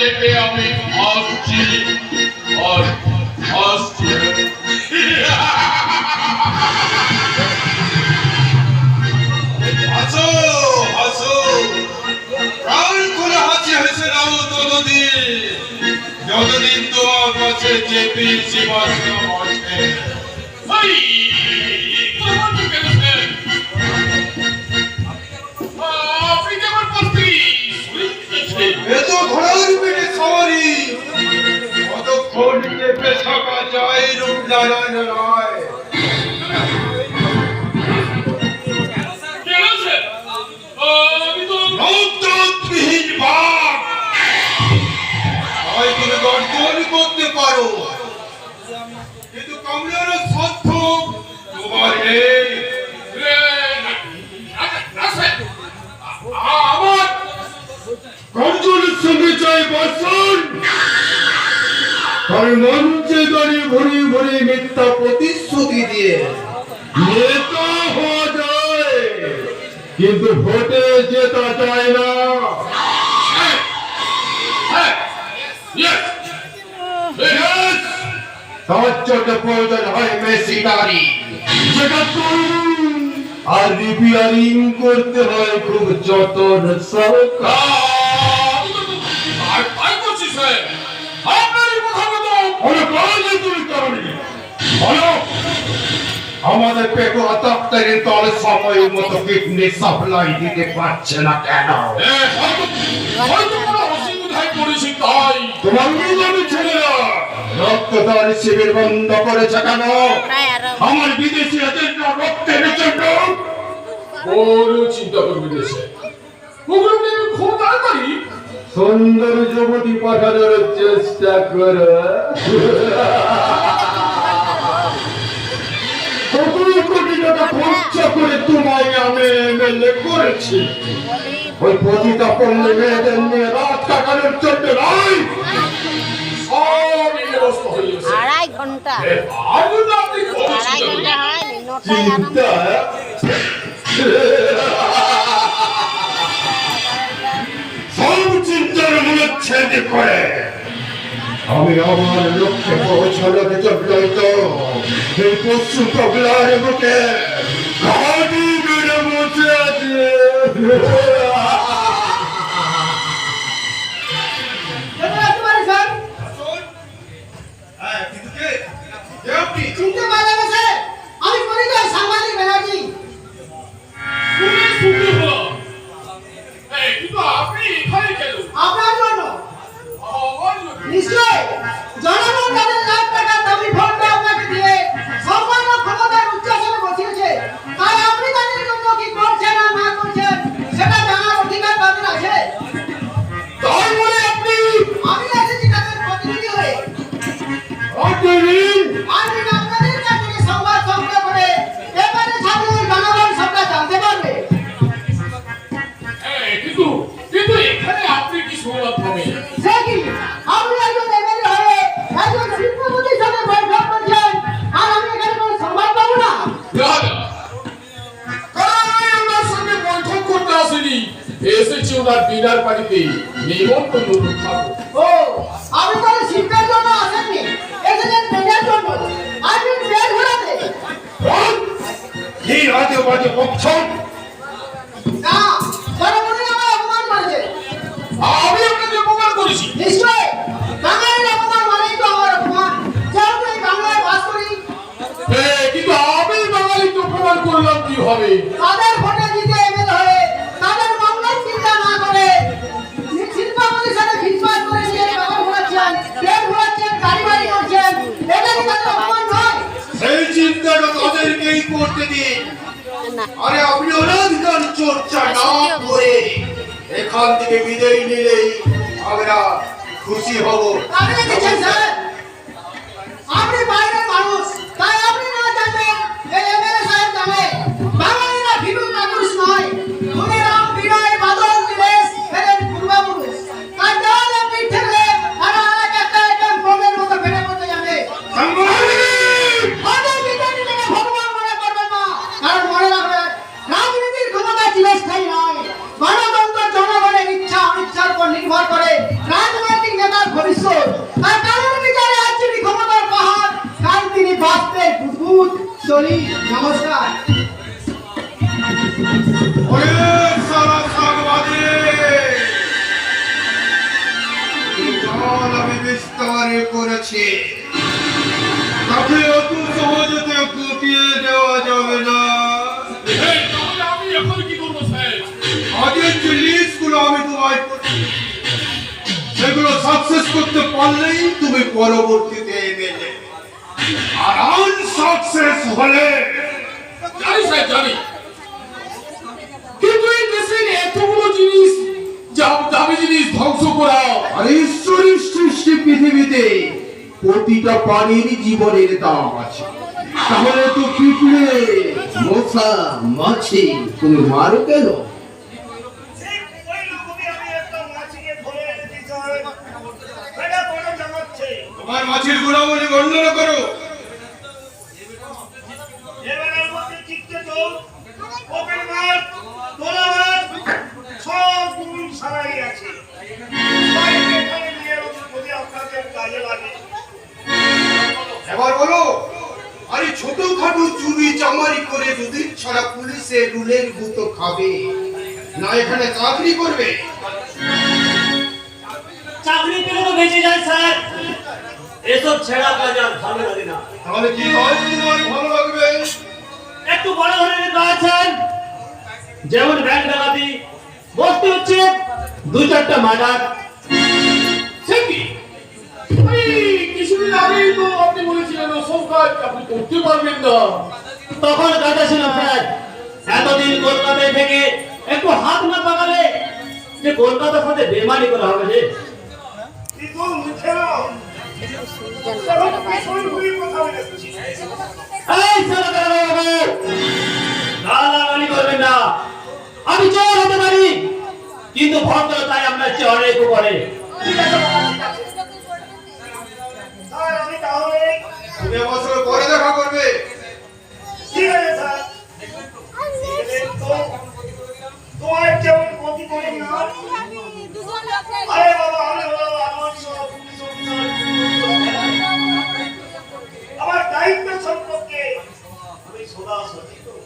থেকে আমি আসছি আর আসছি। হাসো হাসো, প্রাণ খুলে হাসি হেসে নাও ততদিন যতদিন তোমার কাছে চেপি জীবাশ্রম আছে। এত ঘোড়ার পেটে সওয়ারি, কতক্ষণ চেপে থাকা যায় রূপ নারায়ণ নয়। নৌতবিহীন বাঘ হয় তুমি গর্জন করতে পারো, কিন্তু কামড়ানো সাধ্য তোমার নেই। আমার গর্জনের সঙ্গে চাই বর্ষণ, কারণ মঞ্চে দাঁড়িয়ে ভরি ভরি মিথ্যা প্রতিশ্রুতি দিয়ে নেতা হওয়া যায়, কিন্তু ভোটে জেতা যায় না। তার জন্য প্রয়োজন হয় মেশিনারি, যেটা তরুণ আর রিপেয়ারিং করতে হয় খুব যত্ন আমাদের পেটু দপ্তরের দল সময় মতো কিডনি সাপ্লাই দিতে পারছে না কেন? তোমার ছেলেরা রক্তদান শিবির বন্ধ করেছে কেন? আমার বিদেশি এজেন্টরা রক্তের জন্য বড় চিন্তা করবে দেশে খুব তাড়াতাড়ি সুন্দর যুবতী পাঠানোর চেষ্টা করে। কোটি টাকা খরচা করে তোমায় আমি এমএলএ করেছি, ওই পতিতা পল্লী মেয়েদের নিয়ে রাত কাটানোর জন্য নয়। আড়াই ঘন্টা চিন্তা সব চিন্তার মনে ছেদ করে আমি আমার লক্ষ্যে পৌঁছানোর জন্যই তো এই পশু কবলার বুকে ঘাটি বেড়ে বসে আছে। চিনতে পারলেন না স্যার? আমি পরিচয় সাংবাদিক ব্যানার্জি। আপনার জন্য নিশ্চয় জনগণ তাদের লাখ টাকার দামি ভোটটা আপনাকে দিয়ে সম্পূর্ণ ক্ষমতার উচ্চাসনে বসিয়েছে, তাই আপনি তাদের জন্য কি করছেন আর না করছেন সেটা জানার অধিকার তাদের আছে। তাই বলে আপনি আমি এসেছি তাদের প্রতিনিধি হয়ে। আমি আপনাদের কাছ থেকে সংবাদ সংগ্রহ করে এবারে সাধারণ জনগণ সবটা জানতে পারবে। কিন্তু এখানে আপনি কি সংবাদ পাবেন? সে কি আপনি একজন এমএলএ হয়ে একজন শিল্পপতির সাথে বৈঠক করছেন আর আমি এখানে কোনো সংবাদ পাবো না? ওনার সঙ্গে বৈঠক করতে আসেনি, এসেছি ওনার ডিনার পার্টিতে নিমন্ত্রণ খাবো। ও, আপনি তাহলে শিল্পের জন্য আসেননি, এসেছেন পেটের জন্য। আপনি পেট ভরাতে কি রাতে বাজে বকছেন? না, জনগণই আমার অপমান করেছে। আমি আপনাকে অপমান করেছি? নিশ্চয় বাঙালির অপমান মানেই তো আমার অপমান, যেহেতু এই বাংলায় বাস করি। কিন্তু আমি বাঙালিকে অপমান করলাম কি হবে? তাদের ভোটে জিতে এমএলএ হয়ে তাদের মঙ্গল চিন্তা না করে শিল্পপতির সাথে ফিটফাট করে নিয়ে বাগান ঘোরাচ্ছেন, পেট ঘোরাচ্ছেন, গাড়ি বাড়ি করছেন, এটা কি তাদের অপমান নয়? সেই চিন্তাটা তাদেরকেই করতে দিন। আরে আপনি অনাধিকার চর্চা না করে এখান থেকে বিদায় নিলেই আমরা খুশি হব। আপনি দেখছেন স্যার, আপনি বাইরের মানুষ, তাই আপনি না জানবেন এই এমএলএ সাহেব জানে বাঙালিরা ভিন্ন মানুষ নয়। ধনীরাম বিনয় বাদল দিলেশ এদের পূর্বপুরুষ, তাই দেওয়ালে পিঠ থেকে তারা এক একটা আইটেম বোমের মতো ফেটে পড়তে জানে। ওদের বিদায় নিলে ভগবান মনে করবেন না, কারণ মনে রাখবেন রাজনীতির ক্ষমতা চিরস্থায়ী নয়। গণতন্ত্র জনগণের ইচ্ছা অনিচ্ছার উপর নির্ভর করে। রাজনৈতিক চলি, নমস্কার। ওরে সারা সাগবাদী জল আমি বিস্তারে করেছি, তাকে অত সহজতে কুটিয়ে দেওয়া যাবে না। এই, তাহলে আমি এখন কি করবো সাহেব? আগের যে লিস্টগুলো আমি তোমায় করছি, সেগুলো সাকসেস করতে পারলেই তুমি পরবর্তীতে এমএলএ, আর আনসাকসেস হলে জানি সাহেব, জানি। কিন্তু এই দেশের এতগুলো জিনিস, দামি জিনিস ধ্বংস করা, আর ঈশ্বরের সৃষ্টি পৃথিবীতে প্রতিটা প্রাণীর জীবনের দাম আছে। তাহলে তো পিঁপড়ে, মশা, মাছি তুমি মারো কেন? তোমার মাছির গুণাবলী বর্ণনা করো। এবার বলো, আরে ছোটখাটো চুরি চামারি করে যদি ছাড়া পুলিশের রুলের গুতো খাবে না, এখানে চাকরি করবে? চাকরি পেলে তো বেঁচে যায় স্যার, এসব ছেঁড়া কাজ আর ভালো লাগে না। তাহলে কি কাজ তোমার ভালো লাগবে? একটু বড় ধরনের কাজ স্যার, যেমন ব্যাংক ডাকাতি, বসতে হচ্ছে 2-4টা মার্ডার। সে কি? কিছুদিন আগেই তো আপনি বলেছিলেন ওসব কাজ আপনি করতে পারবেন না। তখন কথা ছিল স্যার, এতদিন কলকাতায় থেকে একটু হাত না পাকালে যে কলকাতার সাথে বেমানি করা হবে রে। এই গালাগালি করবেন না, আমি চোর হতে পারি কিন্তু ভদ্রতায় আমরা চড়ে উপরে। তুমি আমার সঙ্গে পরে দেখা করবে। আমার দায়িত্ব সম্পর্কে আমি সদা সচেতন।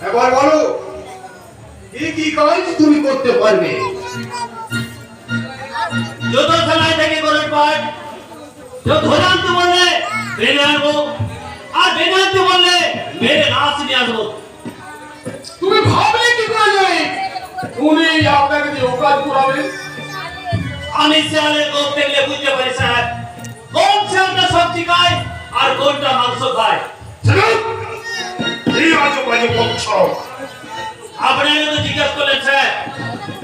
এবার বলো, কি কি কাজ তুমি করতে পারবে? যত থানায় থেকে করার পাঠ, ধরে আনতে বললে বেড়ে আনবো, আর বেড়ে আনতে বললে বেড়ে নাচ নিয়ে আসবো। তুমি ভাবলে কি করে যাবে উনি আপনাকে দিয়ে ও কাজ করাবেন? আমি শেয়ালের গোপ দেখলে বুঝতে পারি স্যার, কোন শেয়ালটা সবজি খায় আর কোনটা মাংস খায়। এই আজব আজব বকছ। আপনারা তো জিজ্ঞাসা করলেন স্যার।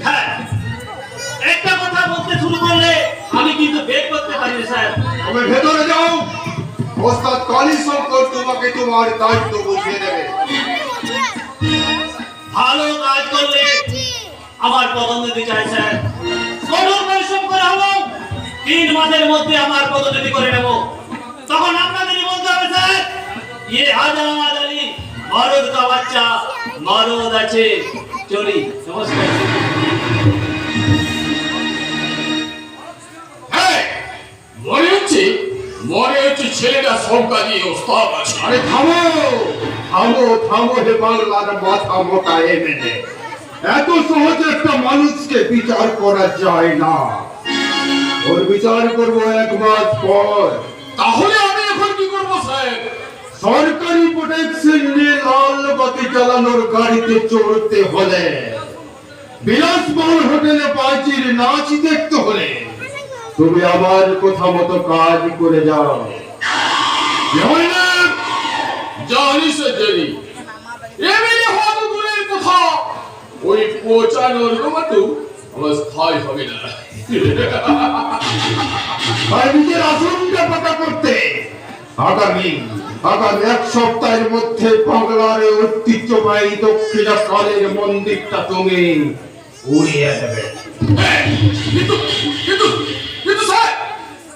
হ্যাঁ, একটা কথা বলতে শুরু করলে আমি কিন্তু বের করতে পারি না স্যার। তুমি ভেতরে যাও, ওস্তাদ কালী শঙ্কর তোমাকে তোমার দায়িত্ব বুঝিয়ে দেবে। ভালো কাজ করলে আমার পদোন্নতি চাই স্যার, কঠোর পরিশ্রম করে হলো 3 মাসের মধ্যে আমার পদোন্নতি করে নেব। তখন আপনাদেরই বলতে হবে স্যার, ये आजाद अली मरद का बच्चा मरद আছে, চলি। নমস্কার। হ্যাঁ, মনে হচ্ছে ছেলেটা সব কাজে ওস্তাদ আছে। আরে থামো থামো থামো হে বাংলার মাথা মোটা এমএলএ, এত সহজে একটা মানুষকে বিচার করা যায় না। ওর বিচার করবো 1 মাস পর। তাহলে আমি এখন কি করবো সাহেব? সরকারি প্রোটেকশন নিয়ে লাল বাতি জ্বালানোর গাড়িতে চড়তে হলে, বিলাসবহুল হোটেলে পাঁচির নাচ দেখতে হলে তুমি আবার কথা মতো কাজ করে যাও। জানি সে জানি, এমএলএ হওয়া তো দূরের কথা, ওই পচানোর মতো আমার স্থায়ী হবে না। আর নিজের আসনটা পাকা করতে আগামী 1 সপ্তাহের মধ্যে বাংলার ঐতিহ্যবাহী দক্ষিণাকালের মন্দিরটা তুমি উড়িয়ে দেবে। হ্যাঁ, কিন্তু কিন্তু কিন্তু স্যার,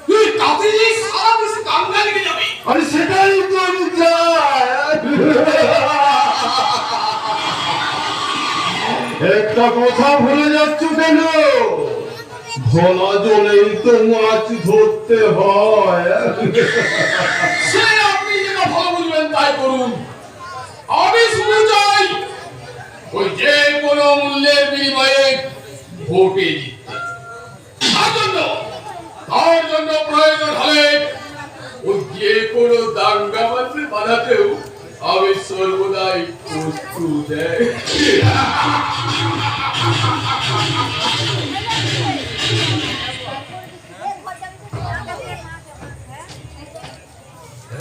তুই তাতে সারা দেশে দাঙ্গা লেগে যাবে। আরে সেটাই তো আমি চাই। একটা কথা ভুলে যাচ্ছ কেন? ঘোলা জলেই তো মাছ ধরতে হয়। সে আপনি যেটা ভালো বুঝবেন তাই করুন। আমি শুধু চাই ওই যে কোনো মূল্যের বিনিময়ে ভোটে জিততে। তার জন্য প্রয়োজন হলে ওই যে কোনো দাঙ্গা মাত্রে বাধাতেও আমি সর্বদাই প্রস্তুত।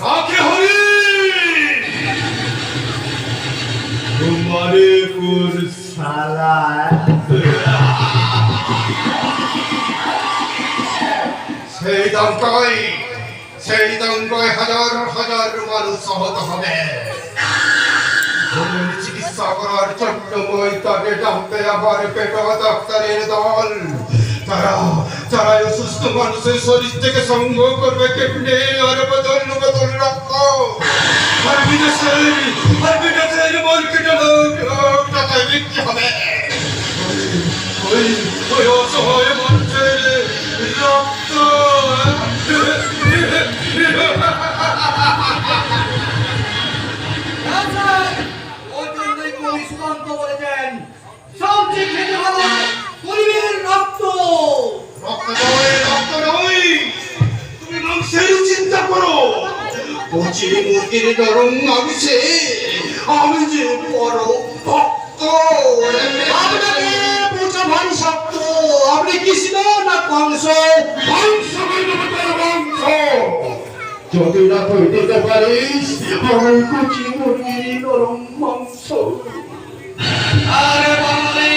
রাখে হরি তোমারে পুর সালা সেই দাঙ্গায় হাজার হাজার মানুষ আহত হবে। ভুলের চিকিৎসা করার চট্টময় তাকে ডাকবে আবার পেটা ডাক্তারের দল। তারা অসুস্থ মানুষের শরীর থেকে সংগ্রহ করবে কেমনে আর বদল রক্ত আর বিদেশের মার্কেটে টাকায় বিক্রি হবে। ওই অসহায় মানুষের রক্ত ওই জন্যই কবি সুকান্ত বলেছেন সবচেয়ে খেতে হবে গরিবের রক্ত। রক্ত নয়, তুমি মাংসের চিন্তা করো। কচি মুরগির নরম মাংসে আমি যে বড় ভক্ত। আপনাকে বোঝা ভারী শক্ত। আপনি কৃষ্ণ না কংস? যদি না তুই দিতে পারিস আমার কচি মুরগির নরম মাংস। আরে বাঙালি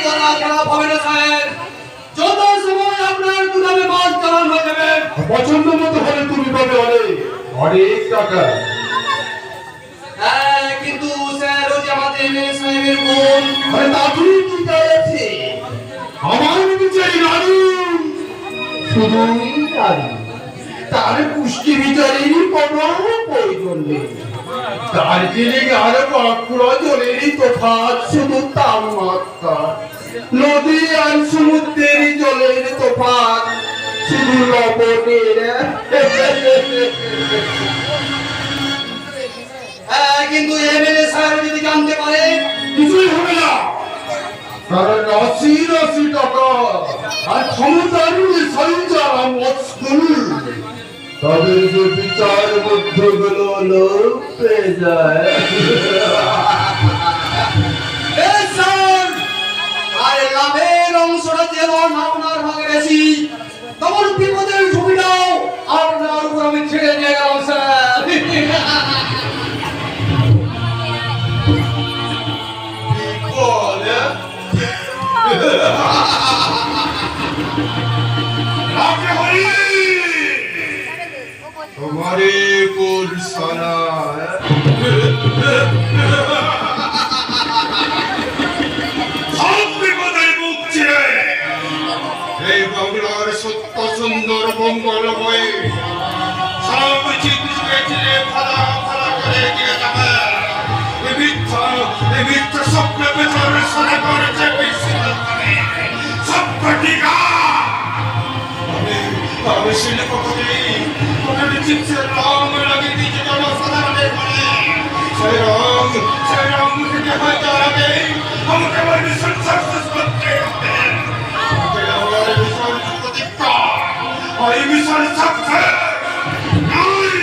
তোরা খারাপ হবে না স্যার। যত সময় আপনার গুদামে মাছ চালান হয়ে যাবে। পছন্দ মতো হলে তুমি পাবে অনেক টাকা। হ্যাঁ, কিন্তু স্যার ওই যে আমাদের এমএলএ সাহেবের বোন। আরে দাদু কি আছে আমার বিচারি নারী, শুধুই নারী, তার পুষ্টি বিচারেরই কোনো প্রয়োজন নেই। দার্জিলিং আর বাঁকুড়া জলেরই তফাৎ শুধু তাপমাত্রা। নদী আর সমুদ্রের জলের তফাৎ শুধু লবণের। হ্যাঁ, কিন্তু এমএলএ সাহেব যদি জানতে পারে কিছুই হবে না, কারণ ৮০ টাকা আর ক্ষমতার বিষয় যারা মস্কুল তাদের যে বিচার মধ্যগুলো লোক পেয়ে যায়। স্যার, আর লাভের অংশটা যেমন আপনার ভাগে বেশি তেমন বিপদের ঝুঁকিটাও আপনার উপর আমি ছেড়ে দিয়ে গেলাম স্যার। তোমারে পুরসানা সব বিপদের মুখ ছিঁড়ে এই বাংলার সত্য সুন্দর মঙ্গলময় সব চিত্রকে চিরে ফালা ফালা করে দিয়ে যাবে। এই মিথ্যা স্বপ্ন পেছনে সরে করেছে সব ঘটিকা। আমি শিল্প করি ওখানে চিপসের রং লাগিয়ে দিয়েছে জনসাধারণের মনে। সেই রং থেকে হয়তো আগে আমাকে আমার মিশন সাকসেস করতে হবে। আমার মিশন প্রতিজ্ঞা, ওই মিশন সাকসেস নয়।